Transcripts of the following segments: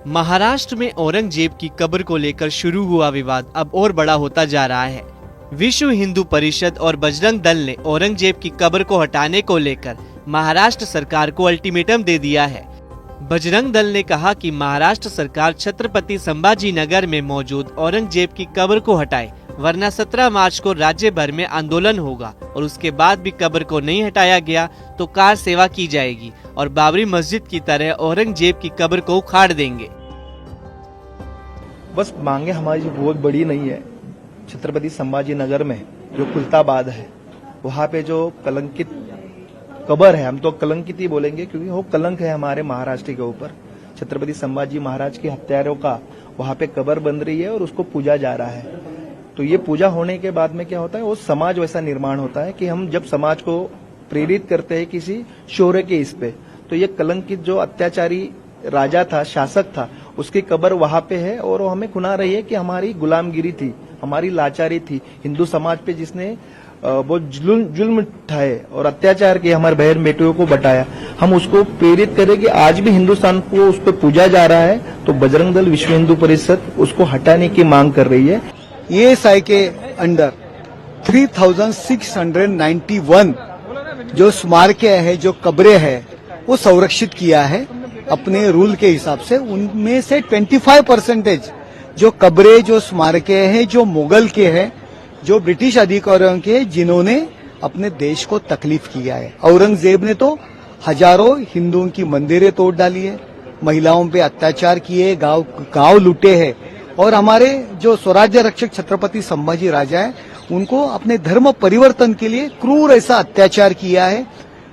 महाराष्ट्र में औरंगजेब की कब्र को लेकर शुरू हुआ विवाद अब और बड़ा होता जा रहा है। विश्व हिंदू परिषद और बजरंग दल ने औरंगजेब की कब्र को हटाने को लेकर महाराष्ट्र सरकार को अल्टीमेटम दे दिया है। बजरंग दल ने कहा कि महाराष्ट्र सरकार छत्रपति संभाजी नगर में मौजूद औरंगजेब की कब्र को हटाए, वरना 17 मार्च को राज्य भर में आंदोलन होगा और उसके बाद भी कब्र को नहीं हटाया गया तो कार सेवा की जाएगी और बाबरी मस्जिद की तरह औरंगजेब की कब्र को उखाड़ देंगे। बस मांगे हमारी बहुत बड़ी नहीं है। छत्रपति संभाजी नगर में जो खुलताबाद है, वहाँ पे जो कलंकित कब्र है, हम तो कलंकित ही बोलेंगे क्योंकि वो कलंक है हमारे महाराष्ट्र के ऊपर। छत्रपति संभाजी महाराज के हत्यारों का वहाँ पे कब्र बन रही है और उसको पूजा जा रहा है। तो ये पूजा होने के बाद में क्या होता है, वो समाज वैसा निर्माण होता है कि हम जब समाज को प्रेरित करते हैं किसी शौर्य के इस पे, तो ये कलंकित जो अत्याचारी राजा था, शासक था, उसकी कब्र वहां पे है और वो हमें खुना रही है कि हमारी गुलामगिरी थी, हमारी लाचारी थी, हिंदू समाज पे जिसने वो जुल्म उठाए और अत्याचार किए, हमारे बहन बेटियों को बटाया, हम उसको प्रेरित करें कि आज भी हिंदुस्तान को उस पर पूजा जा रहा है। तो बजरंग दल विश्व हिंदू परिषद उसको हटाने की मांग कर रही है। एएसआई के अंडर 3691 जो स्मारकें है, जो कब्रें है, वो संरक्षित किया है अपने रूल के हिसाब से। उनमें से 25% जो कब्रें, जो स्मारकें हैं, जो मुगल के हैं, जो ब्रिटिश अधिकारियों के, जिन्होंने अपने देश को तकलीफ किया है। औरंगजेब ने तो हजारों हिंदुओं की मंदिरें तोड़ डाली है, महिलाओं पे अत्याचार किए, गांव लूटे हैं और हमारे जो स्वराज्य रक्षक छत्रपति संभाजी राजा है, उनको अपने धर्म परिवर्तन के लिए क्रूर ऐसा अत्याचार किया है।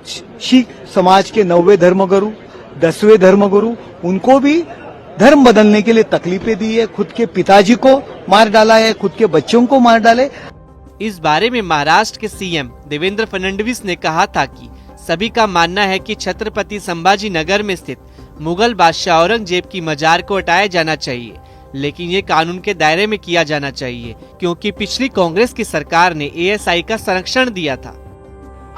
सिख समाज के 9वें धर्मगुरु, 10वें धर्मगुरु, उनको भी धर्म बदलने के लिए तकलीफें दी है। खुद के पिताजी को मार डाला है, खुद के बच्चों को मार डाले। इस बारे में महाराष्ट्र के सीएम देवेंद्र फडणवीस ने कहा था कि सभी का मानना है कि छत्रपति संभाजी नगर में स्थित मुगल बादशाह औरंगजेब की मजार को हटाया जाना चाहिए, लेकिन ये कानून के दायरे में किया जाना चाहिए क्योंकि पिछली कांग्रेस की सरकार ने एएसआई का संरक्षण दिया था।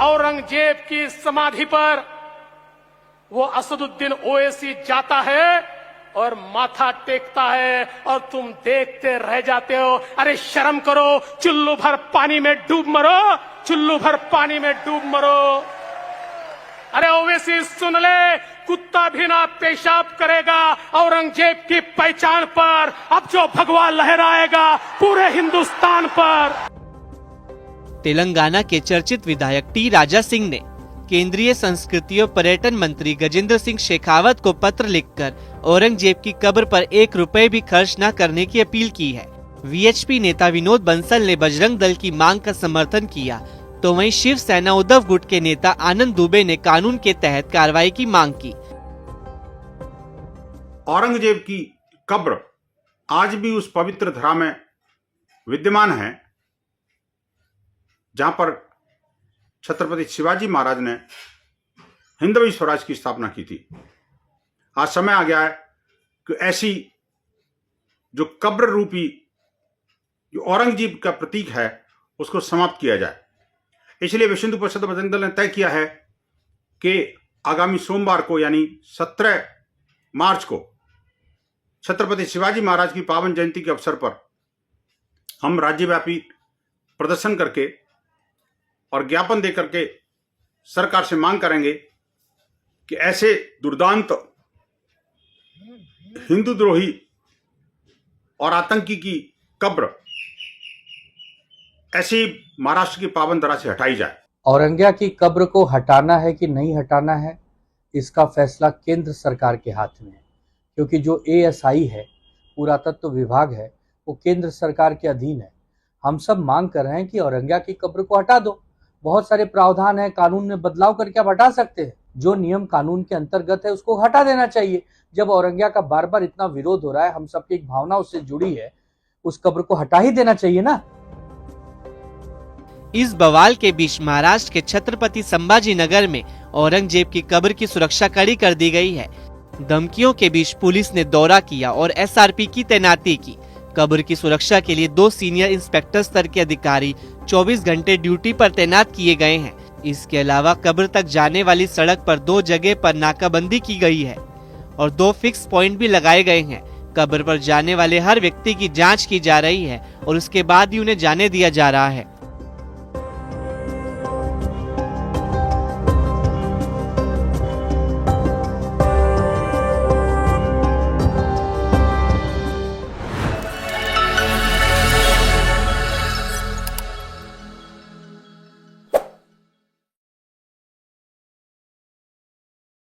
औरंगजेब की समाधि पर वो असदुद्दीन ओवैसी जाता है और माथा टेकता है और तुम देखते रह जाते हो। अरे शर्म करो, चुल्लू भर पानी में डूब मरो, चुल्लू भर पानी में डूब मरो। अरे ओवैसी सुन ले, कुत्ता भी ना पेशाब करेगा औरंगजेब की पहचान पर। अब जो भगवा लहराएगा पूरे हिंदुस्तान पर। तेलंगाना के चर्चित विधायक टी राजा सिंह ने केंद्रीय संस्कृति और पर्यटन मंत्री गजेंद्र सिंह शेखावत को पत्र लिखकर औरंगजेब की कब्र पर 1 रुपए भी खर्च न करने की अपील की है। वीएचपी नेता विनोद बंसल ने बजरंग दल की मांग का समर्थन किया, तो वहीं शिवसेना उद्धव गुट के नेता आनंद दुबे ने कानून के तहत कार्रवाई की मांग की। औरंगजेब की कब्र आज भी उस पवित्र धरा में विद्यमान है जहां पर छत्रपति शिवाजी महाराज ने हिंदवी स्वराज की स्थापना की थी। आज समय आ गया है कि ऐसी जो कब्र रूपी जो औरंगजेब का प्रतीक है उसको समाप्त किया जाए। इसलिए विश्व हिंदू परिषद बजरंग दल ने तय किया है कि आगामी सोमवार को यानी 17 मार्च को छत्रपति शिवाजी महाराज की पावन जयंती के अवसर पर हम राज्यव्यापी प्रदर्शन करके और ज्ञापन देकर के सरकार से मांग करेंगे कि ऐसे दुर्दांत हिंदू द्रोही और आतंकी की कब्र ऐसी महाराष्ट्र की पावन धरा से हटाई जाए। औरंगजेब की कब्र को हटाना है कि नहीं हटाना है, इसका फैसला केंद्र सरकार के हाथ में है, क्योंकि जो एएसआई है, पुरातत्व विभाग है, वो केंद्र सरकार के अधीन है। हम सब मांग कर रहे हैं कि औरंगजेब की कब्र को हटा दो। बहुत सारे प्रावधान है, कानून में बदलाव करके आप हटा सकते हैं। जो नियम कानून के अंतर्गत है उसको हटा देना चाहिए। जब औरंगजेब का बार बार इतना विरोध हो रहा है, हम सबकी एक भावना उससे जुड़ी है, उस कब्र को हटा ही देना चाहिए ना। इस बवाल के बीच महाराष्ट्र के छत्रपति संभाजी नगर में औरंगजेब की कब्र की सुरक्षा कड़ी कर दी गई है। धमकियों के बीच पुलिस ने दौरा किया और एसआरपी की तैनाती की। कब्र की सुरक्षा के लिए 2 सीनियर इंस्पेक्टर स्तर के अधिकारी 24 घंटे ड्यूटी पर तैनात किए गए हैं। इसके अलावा कब्र तक जाने वाली सड़क पर 2 जगह पर नाकाबंदी की गई है। और 2 फिक्स पॉइंट भी लगाए गए हैं। कब्र पर जाने वाले हर व्यक्ति की जांच की जा रही है और उसके बाद ही उन्हें जाने दिया जा रहा है।